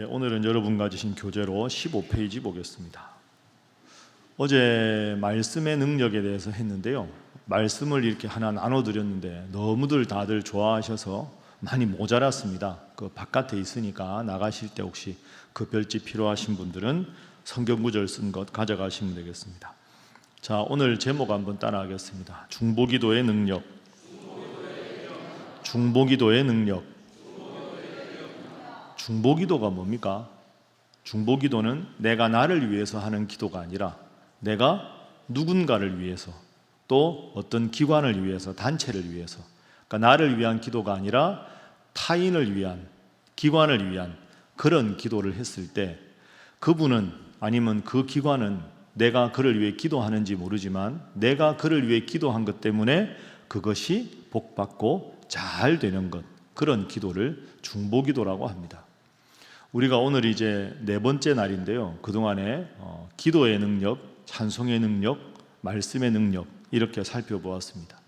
오늘은 여러분과 주신 교재로 15페이지 보겠습니다. 어제 말씀의 능력에 대해서 했는데요. 말씀을 이렇게 하나 나눠드렸는데 너무들 다들 좋아하셔서 많이 모자랐습니다. 그 바깥에 있으니까 나가실 때 혹시 급별지 필요하신 분들은 성경 구절 쓴 것 가져가시면 되겠습니다. 자, 오늘 제목 한번 따라하겠습니다. 중보기도의 능력. 중보기도의 능력. 중보기도가 뭡니까? 중보기도는 내가 나를 위해서 하는 기도가 아니라 내가 누군가를 위해서, 또 어떤 기관을 위해서, 단체를 위해서, 그러니까 나를 위한 기도가 아니라 타인을 위한, 기관을 위한 그런 기도를 했을 때 그분은, 아니면 그 기관은 내가 그를 위해 기도하는지 모르지만 내가 그를 위해 기도한 것 때문에 그것이 복받고 잘 되는 것, 그런 기도를 중보기도라고 합니다. 우리가 오늘 이제 네 번째 날인데요. 그동안에 기도의 능력, 찬송의 능력, 말씀의 능력 이렇게 살펴보았습니다.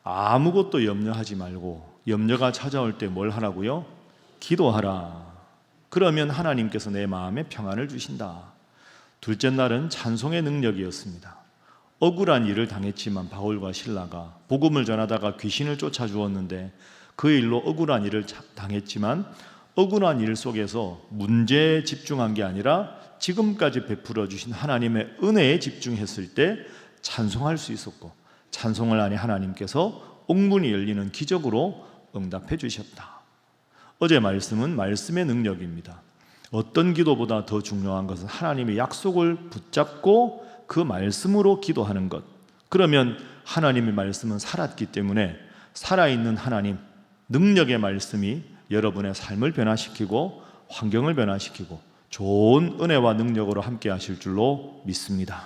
아무것도 염려하지 말고 염려가 찾아올 때 뭘 하라고요? 기도하라. 그러면 하나님께서 내 마음에 평안을 주신다. 둘째 날은 찬송의 능력이었습니다. 억울한 일을 당했지만 바울과 실라가 복음을 전하다가 귀신을 쫓아주었는데 그 일로 억울한 일을 당했지만 억울한 일 속에서 문제에 집중한 게 아니라 지금까지 베풀어 주신 하나님의 은혜에 집중했을 때 찬송할 수 있었고, 찬송을 하니 하나님께서 옥문이 열리는 기적으로 응답해 주셨다. 어제 말씀은 말씀의 능력입니다. 어떤 기도보다 더 중요한 것은 하나님의 약속을 붙잡고 그 말씀으로 기도하는 것. 그러면 하나님의 말씀은 살았기 때문에 살아있는 하나님, 능력의 말씀이 여러분의 삶을 변화시키고 환경을 변화시키고 좋은 은혜와 능력으로 함께 하실 줄로 믿습니다.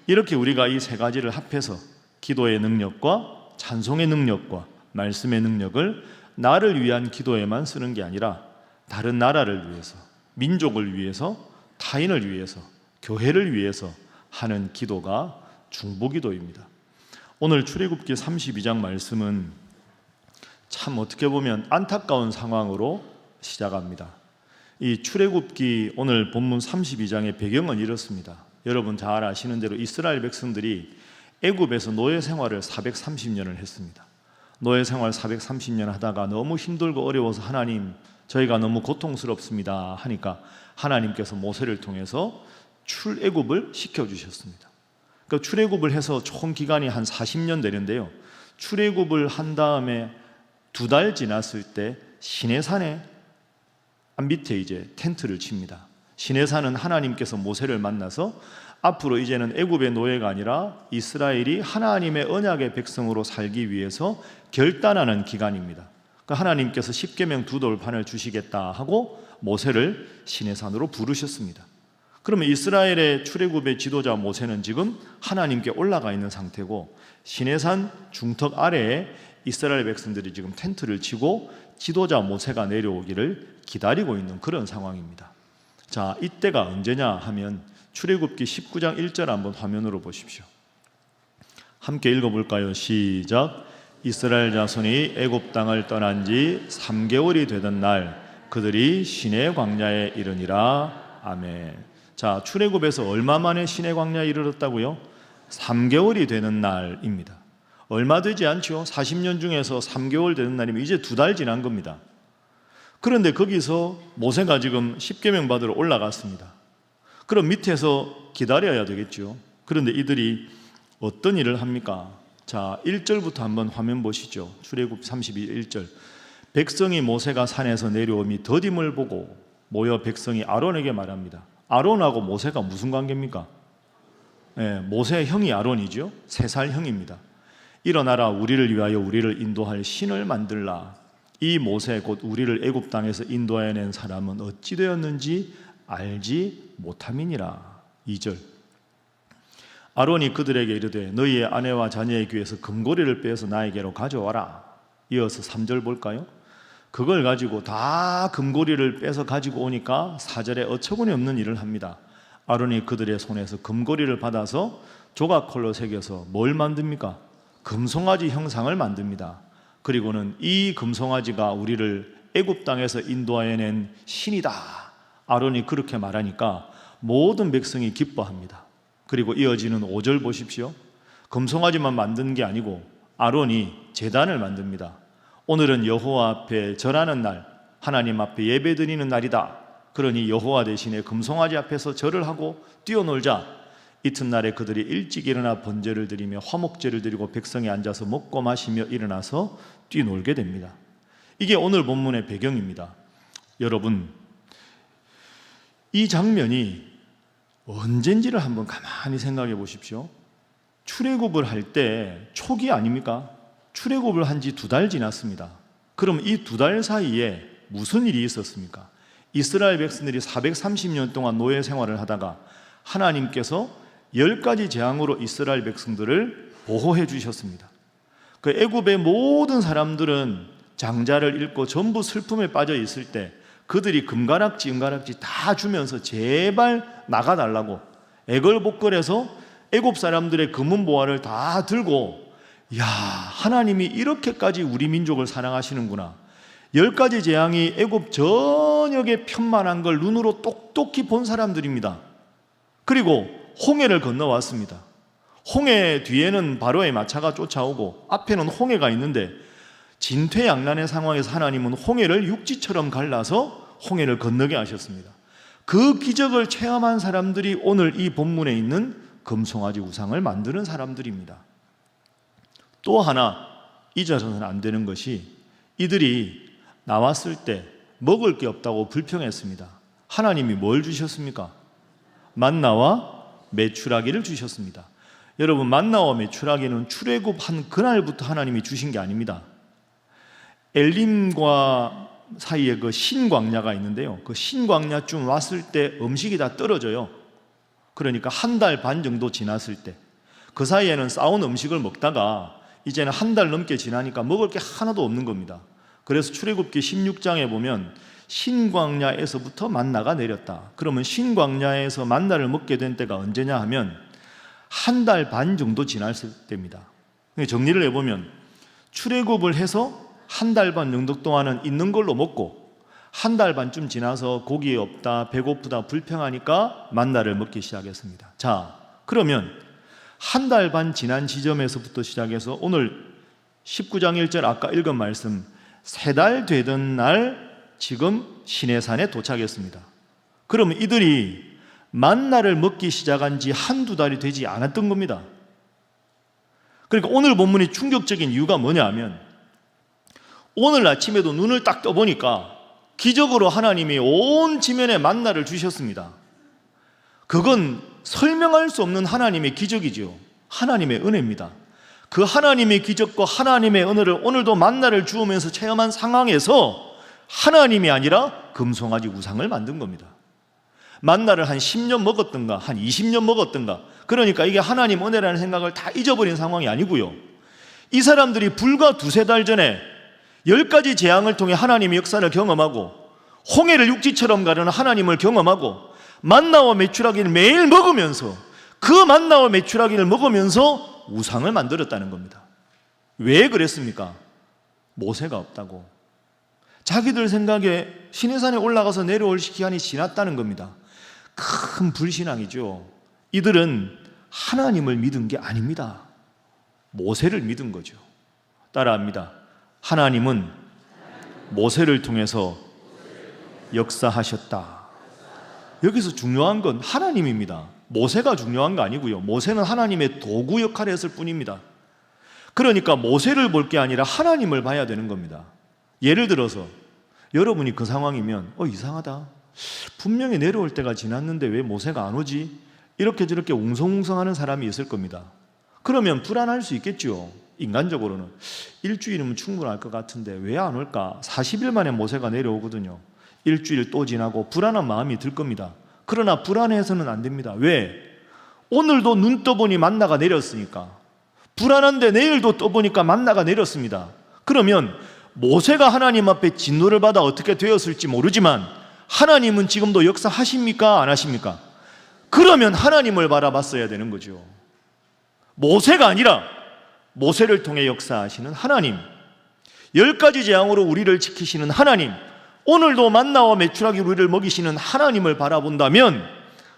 이렇게 우리가 이 세 가지를 합해서 기도의 능력과 찬송의 능력과 말씀의 능력을 나를 위한 기도에만 쓰는 게 아니라 다른 나라를 위해서, 민족을 위해서, 타인을 위해서, 교회를 위해서 하는 기도가 중보기도입니다. 오늘 출애굽기 32장 말씀은 참 어떻게 보면 안타까운 상황으로 시작합니다. 이 출애굽기 오늘 본문 32장의 배경은 이렇습니다. 여러분 잘 아시는 대로 이스라엘 백성들이 애굽에서 노예 생활을 430년을 했습니다. 노예 생활 430년 하다가 너무 힘들고 어려워서 하나님, 저희가 너무 고통스럽습니다 하니까 하나님께서 모세를 통해서 출애굽을 시켜주셨습니다. 그러니까 출애굽을 해서 총 기간이 한 40년 되는데요. 출애굽을 한 다음에 2달 지났을 때 시내산에 밑에 이제 텐트를 칩니다. 시내산은 하나님께서 모세를 만나서 앞으로 이제는 애굽의 노예가 아니라 이스라엘이 하나님의 언약의 백성으로 살기 위해서 결단하는 기간입니다. 그러니까 하나님께서 십계명 2돌판을 주시겠다 하고 모세를 시내산으로 부르셨습니다. 그러면 이스라엘의 출애굽의 지도자 모세는 지금 하나님께 올라가 있는 상태고 시내산 중턱 아래에 이스라엘 백성들이 지금 텐트를 치고 지도자 모세가 내려오기를 기다리고 있는 그런 상황입니다. 자, 이때가 언제냐 하면 출애굽기 19장 1절 한번 화면으로 보십시오. 함께 읽어볼까요? 시작. 이스라엘 자손이 애굽 땅을 떠난 지 3개월이 되던 날 그들이 시내 광야에 이르니라. 아멘. 자, 출애굽에서 얼마 만에 시내 광야에 이르렀다고요? 3개월이 되는 날입니다. 얼마 되지 않죠? 40년 중에서 3개월 되는 날이면 이제 2달 지난 겁니다. 그런데 거기서 모세가 지금 십계명 받으러 올라갔습니다. 그럼 밑에서 기다려야 되겠죠. 그런데 이들이 어떤 일을 합니까? 자, 1절부터 한번 화면 보시죠. 출애굽 31절. 백성이 모세가 산에서 내려오미 더딤을 보고 모여 백성이 아론에게 말합니다. 아론하고 모세가 무슨 관계입니까? 모세의 형이 아론이죠. 3살 형입니다. 일어나라, 우리를 위하여 우리를 인도할 신을 만들라. 이 모세 곧 우리를 애굽 땅에서 인도해낸 사람은 어찌 되었는지 알지 못함이니라. 2절. 아론이 그들에게 이르되 너희의 아내와 자녀의 귀에서 금고리를 빼서 나에게로 가져와라. 이어서 3절 볼까요? 그걸 가지고 다 금고리를 빼서 가지고 오니까 4절에 어처구니 없는 일을 합니다. 아론이 그들의 손에서 금고리를 받아서 조각콜로 새겨서 뭘 만듭니까? 금송아지 형상을 만듭니다. 그리고는 이 금송아지가 우리를 애굽 땅에서 인도하여낸 신이다. 아론이 그렇게 말하니까 모든 백성이 기뻐합니다. 그리고 이어지는 5절 보십시오. 금송아지만 만든 게 아니고 아론이 제단을 만듭니다. 오늘은 여호와 앞에 절하는 날, 하나님 앞에 예배드리는 날이다. 그러니 여호와 대신에 금송아지 앞에서 절을 하고 뛰어놀자. 이튿날에 그들이 일찍 일어나 번제를 드리며 화목제를 드리고 백성이 앉아서 먹고 마시며 일어나서 뛰놀게 됩니다. 이게 오늘 본문의 배경입니다. 여러분, 이 장면이 언젠지를 한번 가만히 생각해 보십시오. 출애굽을 할 때 초기 아닙니까? 출애굽을 한 지 2달 지났습니다. 그럼 이 2달 사이에 무슨 일이 있었습니까? 이스라엘 백성들이 430년 동안 노예 생활을 하다가 하나님께서 10가지 재앙으로 이스라엘 백성들을 보호해 주셨습니다. 그 애굽의 모든 사람들은 장자를 잃고 전부 슬픔에 빠져 있을 때 그들이 금가락지 은가락지 다 주면서 제발 나가달라고 애걸복걸해서 애굽 사람들의 금은보화를 다 들고, 야, 하나님이 이렇게까지 우리 민족을 사랑하시는구나. 10가지 재앙이 애굽 전역에 편만한 걸 눈으로 똑똑히 본 사람들입니다. 그리고 홍해를 건너왔습니다. 홍해 뒤에는 바로의 마차가 쫓아오고 앞에는 홍해가 있는데 진퇴양난의 상황에서 하나님은 홍해를 육지처럼 갈라서 홍해를 건너게 하셨습니다. 그 기적을 체험한 사람들이 오늘 이 본문에 있는 금송아지 우상을 만드는 사람들입니다. 또 하나 잊어서는 안 되는 것이, 이들이 나왔을 때 먹을 게 없다고 불평했습니다. 하나님이 뭘 주셨습니까? 만나와 메추라기를 주셨습니다. 여러분, 만나와 메추라기는 출애굽한 그날부터 하나님이 주신 게 아닙니다. 엘림과 사이에 그 신광야가 있는데요, 그 신광야쯤 왔을 때 음식이 다 떨어져요. 그러니까 1달 반 정도 지났을 때, 그 사이에는 싸운 음식을 먹다가 이제는 1달 넘게 지나니까 먹을 게 하나도 없는 겁니다. 그래서 출애굽기 16장에 보면 신광야에서부터 만나가 내렸다. 그러면 신광야에서 만나를 먹게 된 때가 언제냐 하면 1달 반 정도 지났을 때입니다. 정리를 해보면 출애굽을 해서 1달 반 정도 동안은 있는 걸로 먹고 1달 반쯤 지나서 고기 없다, 배고프다, 불평하니까 만나를 먹기 시작했습니다. 자, 그러면 1달 반 지난 지점에서부터 시작해서 오늘 19장 1절 아까 읽은 말씀, 3달 되던 날 지금 시내산에 도착했습니다. 그러면 이들이 만나를 먹기 시작한 지 1-2달이 되지 않았던 겁니다. 그러니까 오늘 본문이 충격적인 이유가 뭐냐 하면, 오늘 아침에도 눈을 딱 떠보니까 기적으로 하나님이 온 지면에 만나를 주셨습니다. 그건 설명할 수 없는 하나님의 기적이죠. 하나님의 은혜입니다. 그 하나님의 기적과 하나님의 은혜를 오늘도 만나를 주우면서 체험한 상황에서 하나님이 아니라 금송아지 우상을 만든 겁니다. 만나를 한 10년 먹었던가 한 20년 먹었던가, 그러니까 이게 하나님 은혜라는 생각을 다 잊어버린 상황이 아니고요, 이 사람들이 불과 2-3달 전에 10가지 재앙을 통해 하나님의 역사를 경험하고 홍해를 육지처럼 가르는 하나님을 경험하고 만나와 메추라기를 매일 먹으면서, 그 만나와 메추라기를 먹으면서 우상을 만들었다는 겁니다. 왜 그랬습니까? 모세가 없다고. 자기들 생각에 시내산에 올라가서 내려올 기한이 지났다는 겁니다. 큰 불신앙이죠. 이들은 하나님을 믿은 게 아닙니다. 모세를 믿은 거죠. 따라합니다. 하나님은 모세를 통해서 역사하셨다. 여기서 중요한 건 하나님입니다. 모세가 중요한 거 아니고요, 모세는 하나님의 도구 역할을 했을 뿐입니다. 그러니까 모세를 볼 게 아니라 하나님을 봐야 되는 겁니다. 예를 들어서 여러분이 그 상황이면 이상하다, 분명히 내려올 때가 지났는데 왜 모세가 안 오지? 이렇게 저렇게 웅성웅성하는 사람이 있을 겁니다. 그러면 불안할 수 있겠죠. 인간적으로는 일주일이면 충분할 것 같은데 왜 안 올까? 40일 만에 모세가 내려오거든요. 일주일 또 지나고 불안한 마음이 들 겁니다. 그러나 불안해서는 안 됩니다. 왜? 오늘도 눈 떠보니 만나가 내렸으니까. 불안한데 내일도 떠보니까 만나가 내렸습니다. 그러면 모세가 하나님 앞에 진노를 받아 어떻게 되었을지 모르지만 하나님은 지금도 역사하십니까? 안 하십니까? 그러면 하나님을 바라봤어야 되는 거죠. 모세가 아니라 모세를 통해 역사하시는 하나님. 10가지 재앙으로 우리를 지키시는 하나님, 오늘도 만나와 메추라기 우리를 먹이시는 하나님을 바라본다면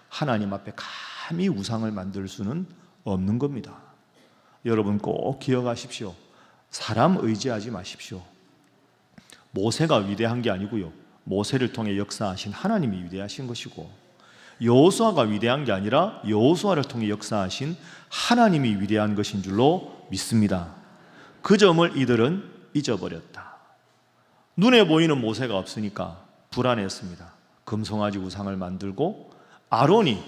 하나님 앞에 감히 우상을 만들 수는 없는 겁니다. 여러분 꼭 기억하십시오. 사람 의지하지 마십시오. 모세가 위대한 게 아니고요, 모세를 통해 역사하신 하나님이 위대하신 것이고, 여호수아가 위대한 게 아니라 여호수아를 통해 역사하신 하나님이 위대한 것인 줄로 믿습니다. 그 점을 이들은 잊어버렸다. 눈에 보이는 모세가 없으니까 불안했습니다. 금송아지 우상을 만들고 아론이,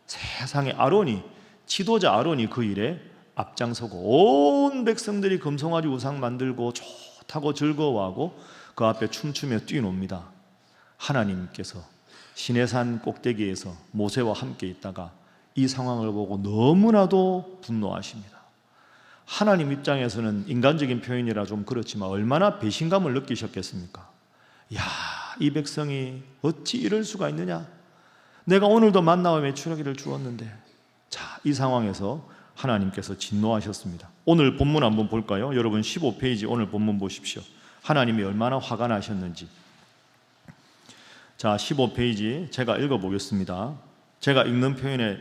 세상에 아론이, 지도자 아론이 그 일에 앞장서고 온 백성들이 금송아지 우상 만들고 좋다고 즐거워하고 그 앞에 춤추며 뛰노니다. 하나님께서 시내산 꼭대기에서 모세와 함께 있다가 이 상황을 보고 너무나도 분노하십니다. 하나님 입장에서는 인간적인 표현이라 좀 그렇지만 얼마나 배신감을 느끼셨겠습니까? 야, 이 백성이 어찌 이럴 수가 있느냐? 내가 오늘도 만나와 메추라기를 주었는데. 자, 이 상황에서 하나님께서 진노하셨습니다. 오늘 본문 한번 볼까요? 여러분 15페이지 오늘 본문 보십시오. 하나님이 얼마나 화가 나셨는지. 자, 15페이지 제가 읽어보겠습니다. 제가 읽는 표현에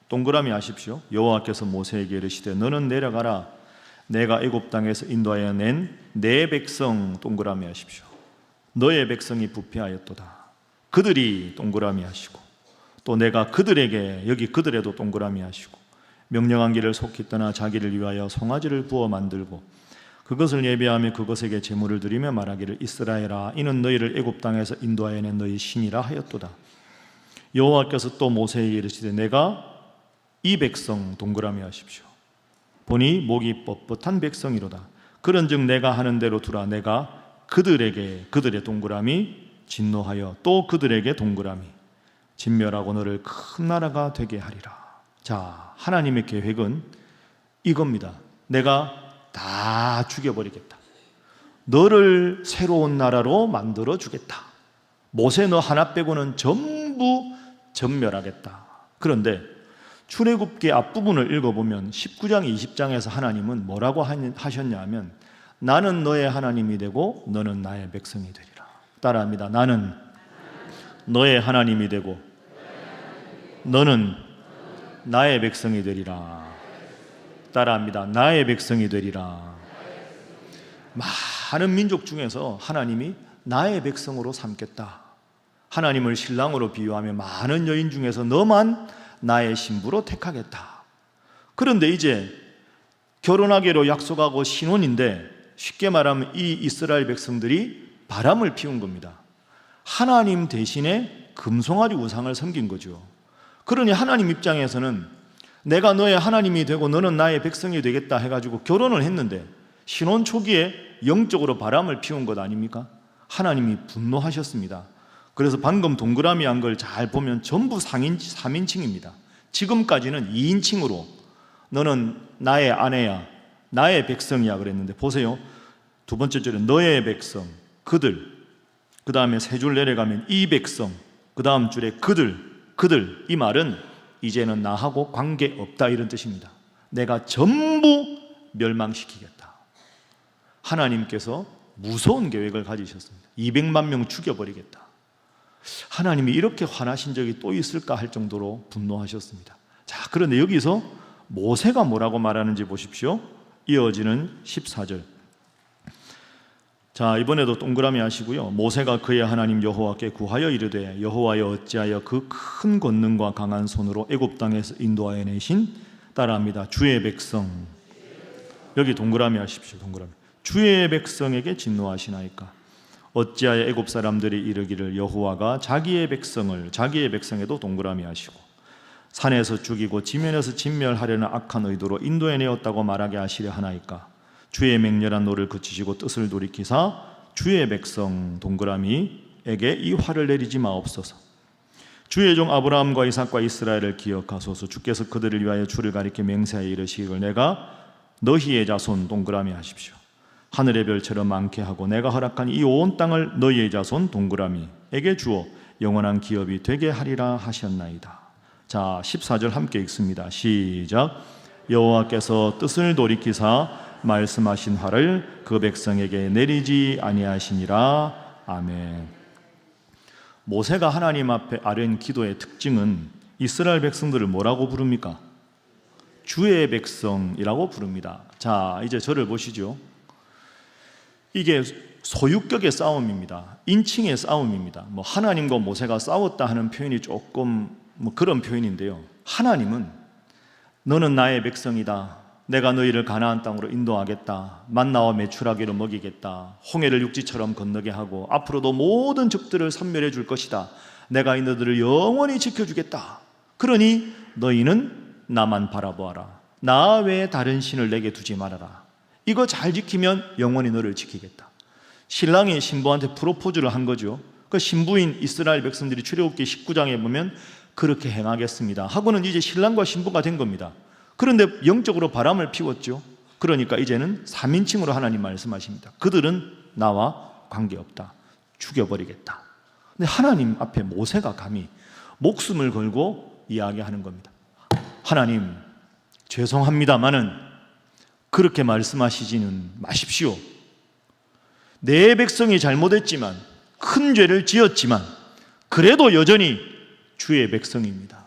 동그라미 하십시오. 여호와께서 모세에게 이르시되 너는 내려가라. 내가 애굽 땅에서 인도하여 낸 내 백성, 동그라미 하십시오. 너의 백성이 부패하였도다. 그들이, 동그라미 하시고, 또 내가 그들에게, 여기 그들에도 동그라미 하시고, 명령한 길을 속히 떠나 자기를 위하여 송아지를 부어 만들고 그것을 예배하며 그것에게 제물을 드리며 말하기를 이스라엘아, 이는 너희를 애굽 땅에서 인도하여 낸 너희 신이라 하였도다. 여호와께서 또 모세에게 이르시되 내가 이 백성, 동그라미 하십시오. 보니 목이 뻣뻣한 백성이로다. 그런즉 내가 하는 대로 두라. 내가 그들에게, 그들의 동그라미, 진노하여 또 그들에게 동그라미, 진멸하고 너를 큰 나라가 되게 하리라. 자, 하나님의 계획은 이겁니다. 내가 다 죽여버리겠다. 너를 새로운 나라로 만들어 주겠다. 모세 너 하나 빼고는 전부 전멸하겠다. 그런데 출애굽기 앞부분을 읽어보면 19장 20장에서 하나님은 뭐라고 하셨냐 하면 나는 너의 하나님이 되고 너는 나의 백성이 되리라. 따라합니다. 나는 너의 하나님이 되고 너는 나의 백성이 되리라. 따라합니다. 나의 백성이 되리라. 많은 민족 중에서 하나님이 나의 백성으로 삼겠다. 하나님을 신랑으로 비유하며 많은 여인 중에서 너만 나의 신부로 택하겠다. 그런데 이제 결혼하기로 약속하고 신혼인데 쉽게 말하면 이 이스라엘 백성들이 바람을 피운 겁니다. 하나님 대신에 금송아지 우상을 섬긴 거죠. 그러니 하나님 입장에서는 내가 너의 하나님이 되고 너는 나의 백성이 되겠다 해가지고 결혼을 했는데 신혼 초기에 영적으로 바람을 피운 것 아닙니까? 하나님이 분노하셨습니다. 그래서 방금 동그라미 한 걸 잘 보면 전부 3인칭입니다. 지금까지는 2인칭으로 너는 나의 아내야, 나의 백성이야 그랬는데 보세요. 두 번째 줄에 너의 백성, 그들, 그 다음에 세 줄 내려가면 이 백성, 그 다음 줄에 그들. 이 말은 이제는 나하고 관계없다 이런 뜻입니다. 내가 전부 멸망시키겠다. 하나님께서 무서운 계획을 가지셨습니다. 200만 명 죽여버리겠다. 하나님이 이렇게 화나신 적이 또 있을까 할 정도로 분노하셨습니다. 자, 그런데 여기서 모세가 뭐라고 말하는지 보십시오. 이어지는 14절. 자, 이번에도 동그라미 하시고요. 모세가 그의 하나님 여호와께 구하여 이르되 여호와여 어찌하여 그 큰 권능과 강한 손으로 애굽 땅에서 인도하여 내신, 따라합니다. 주의 백성, 여기 동그라미 하십시오. 동그라미. 주의 백성에게 진노하시나이까. 어찌하여 애굽 사람들이 이르기를 여호와가 자기의 백성을, 자기의 백성에도 동그라미 하시고 산에서 죽이고 지면에서 진멸하려는 악한 의도로 인도해 내었다고 말하게 하시려 하나이까. 주의 맹렬한 노를 그치시고 뜻을 돌이키사 주의 백성, 동그라미에게 이 화를 내리지 마옵소서. 주의 종 아브라함과 이삭과 이스라엘을 기억하소서. 주께서 그들을 위하여 주를 가리켜 맹세하여 이르시기를 내가 너희의 자손, 동그라미 하십시오. 하늘의 별처럼 많게 하고 내가 허락한 이 온 땅을 너희의 자손, 동그라미에게 주어 영원한 기업이 되게 하리라 하셨나이다. 자, 14절 함께 읽습니다. 시작. 여호와께서 뜻을 돌이키사 말씀하신 화를 그 백성에게 내리지 아니하시니라. 아멘. 모세가 하나님 앞에 아뢰는 기도의 특징은 이스라엘 백성들을 뭐라고 부릅니까? 주의 백성이라고 부릅니다. 자, 이제 저를 보시죠. 이게 소유격의 싸움입니다. 인칭의 싸움입니다. 하나님과 모세가 싸웠다 하는 표현이 조금 그런 표현인데요. 하나님은 너는 나의 백성이다. 내가 너희를 가나안 땅으로 인도하겠다. 만나와 메추라기로 먹이겠다. 홍해를 육지처럼 건너게 하고 앞으로도 모든 적들을 섬멸해 줄 것이다. 내가 너희들을 영원히 지켜주겠다. 그러니 너희는 나만 바라보아라. 나 외에 다른 신을 내게 두지 말아라. 이거 잘 지키면 영원히 너를 지키겠다. 신랑이 신부한테 프로포즈를 한 거죠. 그 신부인 이스라엘 백성들이 출애굽기 19장에 보면 그렇게 행하겠습니다 하고는 이제 신랑과 신부가 된 겁니다. 그런데 영적으로 바람을 피웠죠. 그러니까 이제는 3인칭으로 하나님 말씀하십니다. 그들은 나와 관계없다. 죽여버리겠다. 근데 하나님 앞에 모세가 감히 목숨을 걸고 이야기하는 겁니다. 하나님, 죄송합니다마는 그렇게 말씀하시지는 마십시오. 내 백성이 잘못했지만, 큰 죄를 지었지만 그래도 여전히 주의 백성입니다.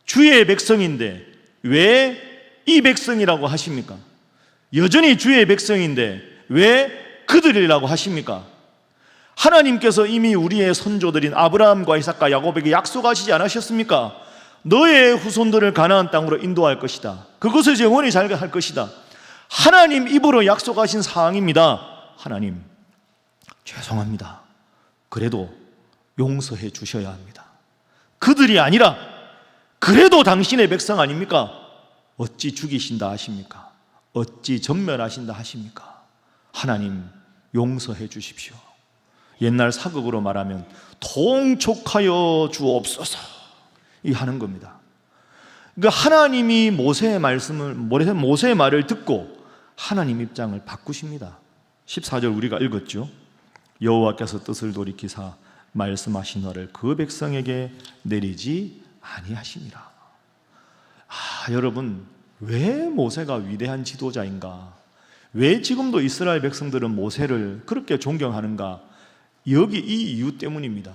주의 백성인데 왜 이 백성이라고 하십니까? 여전히 주의 백성인데 왜 그들이라고 하십니까? 하나님께서 이미 우리의 선조들인 아브라함과 이삭과 야곱에게 약속하시지 않으셨습니까? 너의 후손들을 가나안 땅으로 인도할 것이다. 그것을 영원히 잘 할 것이다. 하나님 입으로 약속하신 사항입니다. 하나님, 죄송합니다. 그래도 용서해 주셔야 합니다. 그들이 아니라 그래도 당신의 백성 아닙니까? 어찌 죽이신다 하십니까? 어찌 전멸하신다 하십니까? 하나님, 용서해 주십시오. 옛날 사극으로 말하면 통촉하여 주옵소서 이 하는 겁니다. 그러니까 하나님이 모세의 말을 듣고 하나님 입장을 바꾸십니다. 14절 우리가 읽었죠. 여호와께서 뜻을 돌이키사 말씀하신 화를 그 백성에게 내리지 아니하시니라. 여러분, 왜 모세가 위대한 지도자인가? 왜 지금도 이스라엘 백성들은 모세를 그렇게 존경하는가? 여기 이 이유 때문입니다.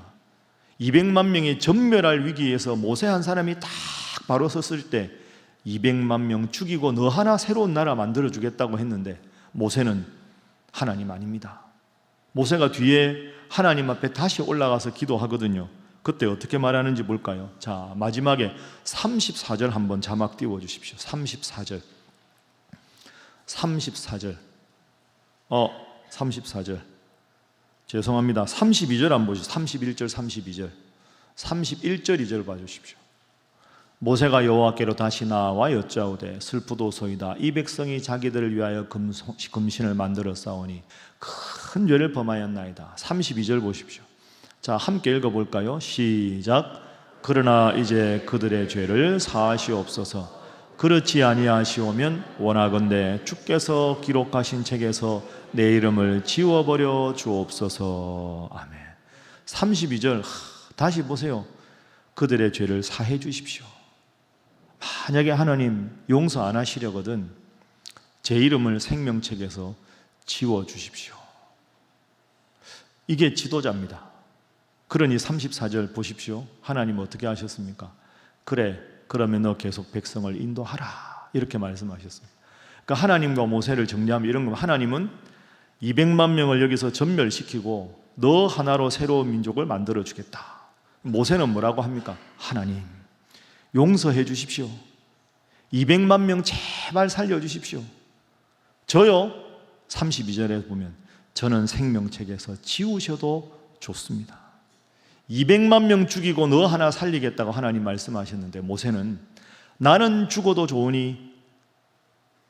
200만 명이 전멸할 위기에서 모세 한 사람이 딱 바로 섰을 때 200만 명 죽이고 너 하나 새로운 나라 만들어 주겠다고 했는데 모세는 하나님 아닙니다. 모세가 뒤에 하나님 앞에 다시 올라가서 기도하거든요. 그때 어떻게 말하는지 볼까요? 자, 마지막에 34절 한번 자막 띄워 주십시오. 34절. 34절. 죄송합니다. 32절 안 보시죠. 31절, 32절. 31절, 2절 봐주십시오. 모세가 여호와께로 다시 나와 여짜오되 슬프도소이다. 이 백성이 자기들을 위하여 금신을 만들어 싸우니 큰 죄를 범하였나이다. 32절 보십시오. 자, 함께 읽어볼까요? 시작. 그러나 이제 그들의 죄를 사하시옵소서. 그렇지 아니하시오면 원하건대 주께서 기록하신 책에서 내 이름을 지워버려 주옵소서. 아멘. 32절 다시 보세요. 그들의 죄를 사해 주십시오. 만약에 하나님 용서 안 하시려거든 제 이름을 생명책에서 지워주십시오. 이게 지도자입니다. 그러니 34절 보십시오. 하나님 어떻게 하셨습니까? 그래, 그러면 너 계속 백성을 인도하라 이렇게 말씀하셨습니다. 그러니까 하나님과 모세를 정리하면 이런 겁니다. 하나님은 200만 명을 여기서 전멸시키고 너 하나로 새로운 민족을 만들어 주겠다. 모세는 뭐라고 합니까? 하나님 용서해 주십시오. 200만 명 제발 살려주십시오. 저요 32절에 보면 저는 생명책에서 지우셔도 좋습니다. 200만 명 죽이고 너 하나 살리겠다고 하나님 말씀하셨는데 모세는 나는 죽어도 좋으니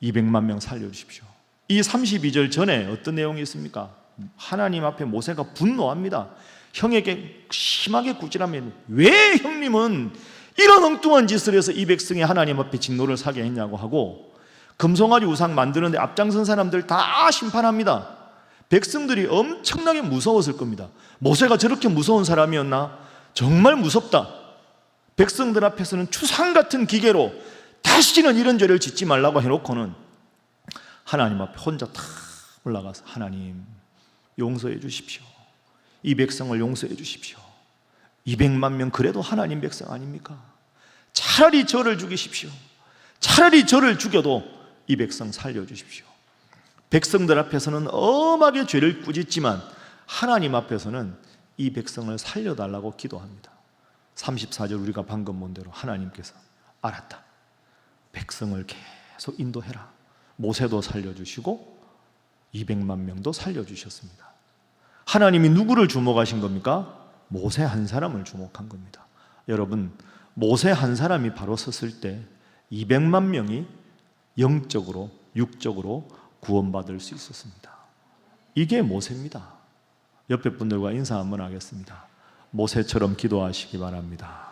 200만 명 살려주십시오. 이 32절 전에 어떤 내용이 있습니까? 하나님 앞에 모세가 분노합니다. 형에게 심하게 꾸지라면 왜 형님은 이런 엉뚱한 짓을 해서 이 백성이 하나님 앞에 진노를 사게 했냐고 하고 금송아지 우상 만드는데 앞장선 사람들 다 심판합니다. 백성들이 엄청나게 무서웠을 겁니다. 모세가 저렇게 무서운 사람이었나? 정말 무섭다. 백성들 앞에서는 추상 같은 기계로 다시는 이런 죄를 짓지 말라고 해놓고는 하나님 앞에 혼자 탁 올라가서 하나님 용서해 주십시오. 이 백성을 용서해 주십시오. 200만 명 그래도 하나님 백성 아닙니까? 차라리 저를 죽이십시오. 차라리 저를 죽여도 이 백성 살려주십시오. 백성들 앞에서는 엄하게 죄를 꾸짖지만 하나님 앞에서는 이 백성을 살려달라고 기도합니다. 34절 우리가 방금 본 대로 하나님께서 알았다, 백성을 계속 인도해라. 모세도 살려주시고 200만 명도 살려주셨습니다. 하나님이 누구를 주목하신 겁니까? 모세 한 사람을 주목한 겁니다. 여러분, 모세 한 사람이 바로 섰을 때 200만 명이 영적으로 육적으로 구원받을 수 있었습니다. 이게 모세입니다. 옆에 분들과 인사 한번 하겠습니다. 모세처럼 기도하시기 바랍니다.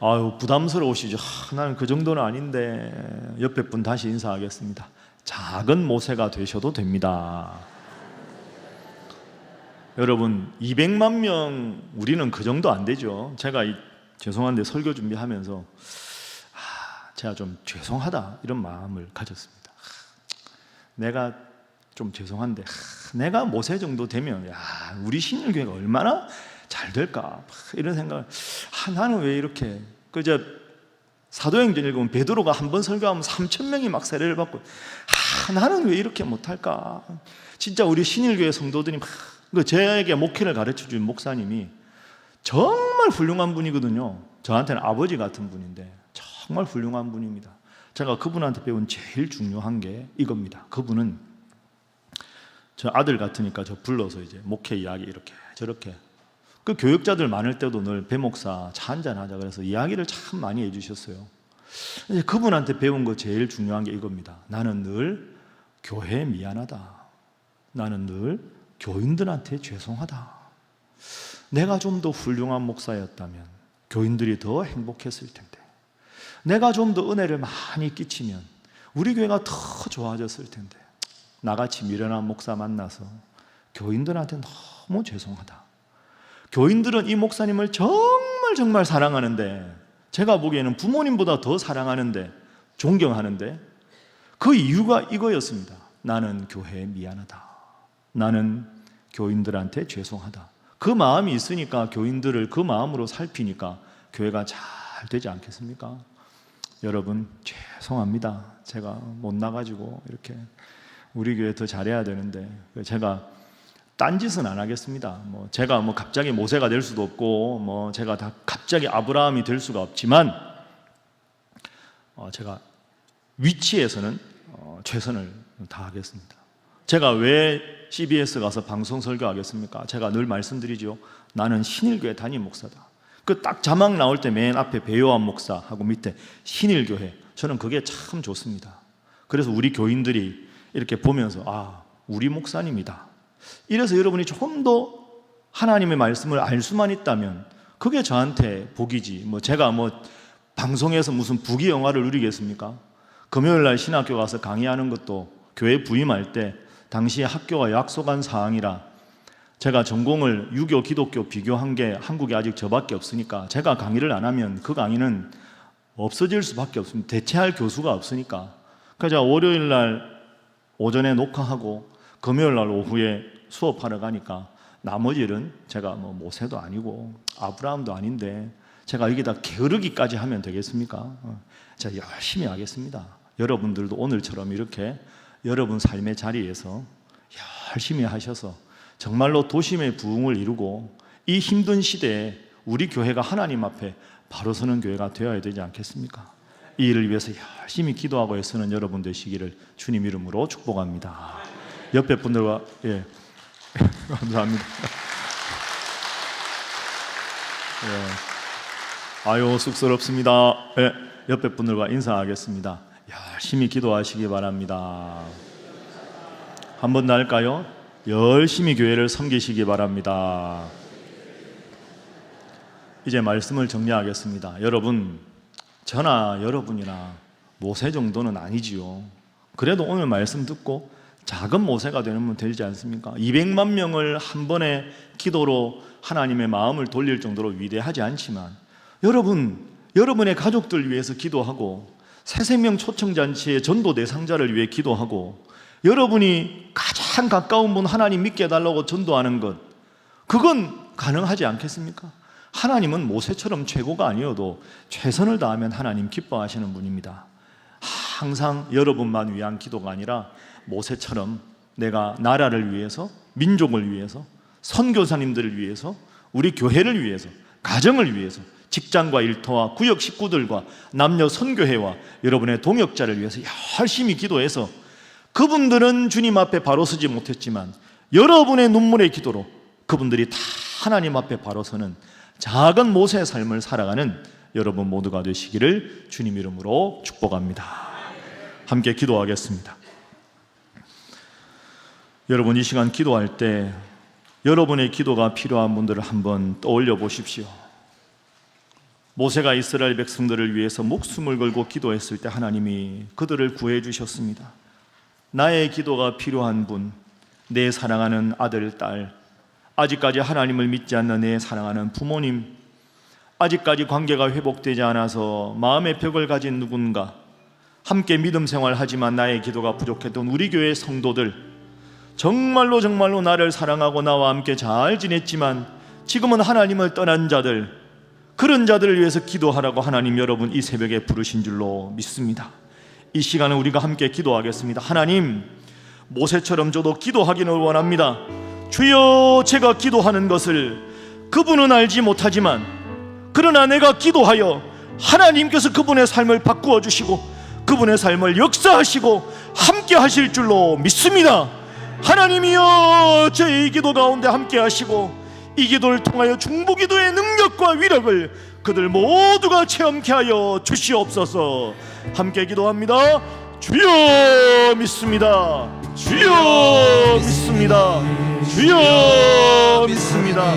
아유, 부담스러우시죠? 나는 그 정도는 아닌데. 옆에 분 다시 인사하겠습니다. 작은 모세가 되셔도 됩니다. 여러분, 200만 명, 우리는 그 정도 안 되죠. 제가 죄송한데 설교 준비하면서 제가 좀 죄송하다 이런 마음을 가졌습니다. 내가 좀 죄송한데 내가 모세 정도 되면 우리 신일교회가 얼마나 잘 될까 이런 생각을, 나는 왜 이렇게, 그저 사도행전 읽으면 베드로가 한 번 설교하면 3,000명이 막 세례를 받고, 나는 왜 이렇게 못할까. 진짜 우리 신일교회 성도들이 저에게 목회를 가르쳐준 목사님이 정말 훌륭한 분이거든요. 저한테는 아버지 같은 분인데 정말 훌륭한 분입니다. 제가 그분한테 배운 제일 중요한 게 이겁니다. 그분은 저 아들 같으니까 저 불러서 이제 목회 이야기 이렇게 저렇게, 그 교육자들 많을 때도 늘 배 목사 차 한잔 하자 그래서 이야기를 참 많이 해주셨어요. 이제 그분한테 배운 거 제일 중요한 게 이겁니다. 나는 늘 교회에 미안하다. 나는 늘 교인들한테 죄송하다. 내가 좀 더 훌륭한 목사였다면 교인들이 더 행복했을 텐데, 내가 좀 더 은혜를 많이 끼치면 우리 교회가 더 좋아졌을 텐데, 나같이 미련한 목사 만나서 교인들한테 너무 죄송하다. 교인들은 이 목사님을 정말 사랑하는데, 제가 보기에는 부모님보다 더 사랑하는데, 존경하는데, 그 이유가 이거였습니다. 나는 교회에 미안하다. 나는 교인들한테 죄송하다. 그 마음이 있으니까 교인들을 그 마음으로 살피니까 교회가 잘 되지 않겠습니까? 여러분, 죄송합니다. 제가 못 나가지고 이렇게 우리 교회 더 잘해야 되는데 제가 딴짓은 안 하겠습니다. 제가 갑자기 모세가 될 수도 없고 제가 다 갑자기 아브라함이 될 수가 없지만 제가 위치에서는 최선을 다하겠습니다. 제가 왜 CBS 가서 방송 설교하겠습니까? 제가 늘 말씀드리죠. 나는 신일교회 담임 목사다. 그 딱 자막 나올 때 맨 앞에 배요한 목사하고 밑에 신일교회, 저는 그게 참 좋습니다. 그래서 우리 교인들이 이렇게 보면서 우리 목사님이다. 이래서 여러분이 좀 더 하나님의 말씀을 알 수만 있다면 그게 저한테 복이지. 제가 방송에서 무슨 부귀영화를 누리겠습니까? 금요일 날 신학교 가서 강의하는 것도 교회 부임할 때 당시에 학교가 약속한 사항이라 제가 전공을 유교, 기독교 비교한 게 한국에 아직 저밖에 없으니까 제가 강의를 안 하면 그 강의는 없어질 수밖에 없습니다. 대체할 교수가 없으니까. 그래서 제가 월요일 날 오전에 녹화하고 금요일 날 오후에 수업하러 가니까 나머지는 제가 모세도 아니고 아브라함도 아닌데 제가 여기다 게으르기까지 하면 되겠습니까? 제가 열심히 하겠습니다. 여러분들도 오늘처럼 이렇게 여러분 삶의 자리에서 열심히 하셔서 정말로 도심의 부흥을 이루고 이 힘든 시대에 우리 교회가 하나님 앞에 바로 서는 교회가 되어야 되지 않겠습니까? 이 일을 위해서 열심히 기도하고 애쓰는 여러분 되시기를 주님 이름으로 축복합니다. 옆에 분들과 감사합니다. 아유, 쑥스럽습니다. 옆에 분들과 인사하겠습니다. 열심히 기도하시기 바랍니다. 한 번 더 할까요? 열심히 교회를 섬기시기 바랍니다. 이제 말씀을 정리하겠습니다. 여러분, 저나 여러분이나 모세 정도는 아니지요. 그래도 오늘 말씀 듣고 작은 모세가 되면 되지 않습니까? 200만 명을 한 번의 기도로 하나님의 마음을 돌릴 정도로 위대하지 않지만 여러분의 가족들 위해서 기도하고 새생명 초청잔치의 전도 대상자를 위해 기도하고 여러분이 가장 가까운 분 하나님 믿게 해달라고 전도하는 것, 그건 가능하지 않겠습니까? 하나님은 모세처럼 최고가 아니어도 최선을 다하면 하나님 기뻐하시는 분입니다. 항상 여러분만 위한 기도가 아니라 모세처럼 내가 나라를 위해서, 민족을 위해서, 선교사님들을 위해서, 우리 교회를 위해서, 가정을 위해서, 직장과 일터와 구역 식구들과 남녀 선교회와 여러분의 동역자를 위해서 열심히 기도해서, 그분들은 주님 앞에 바로 서지 못했지만 여러분의 눈물의 기도로 그분들이 다 하나님 앞에 바로 서는 작은 모세의 삶을 살아가는 여러분 모두가 되시기를 주님 이름으로 축복합니다. 함께 기도하겠습니다. 여러분, 이 시간 기도할 때 여러분의 기도가 필요한 분들을 한번 떠올려 보십시오. 모세가 이스라엘 백성들을 위해서 목숨을 걸고 기도했을 때 하나님이 그들을 구해 주셨습니다. 나의 기도가 필요한 분, 내 사랑하는 아들, 딸, 아직까지 하나님을 믿지 않는 내 사랑하는 부모님, 아직까지 관계가 회복되지 않아서 마음의 벽을 가진 누군가, 함께 믿음 생활하지만 나의 기도가 부족했던 우리 교회 성도들, 정말로 나를 사랑하고 나와 함께 잘 지냈지만 지금은 하나님을 떠난 자들, 그런 자들을 위해서 기도하라고 하나님 여러분 이 새벽에 부르신 줄로 믿습니다. 이 시간에 우리가 함께 기도하겠습니다. 하나님, 모세처럼 저도 기도하기를 원합니다. 주여, 제가 기도하는 것을 그분은 알지 못하지만 그러나 내가 기도하여 하나님께서 그분의 삶을 바꾸어 주시고 그분의 삶을 역사하시고 함께 하실 줄로 믿습니다. 하나님이여, 저의 기도 가운데 함께 하시고 이 기도를 통하여 중보기도의 능력과 위력을 그들 모두가 체험케 하여 주시옵소서. 함께 기도합니다. 주여 믿습니다. 주여 믿습니다. 주여 믿습니다.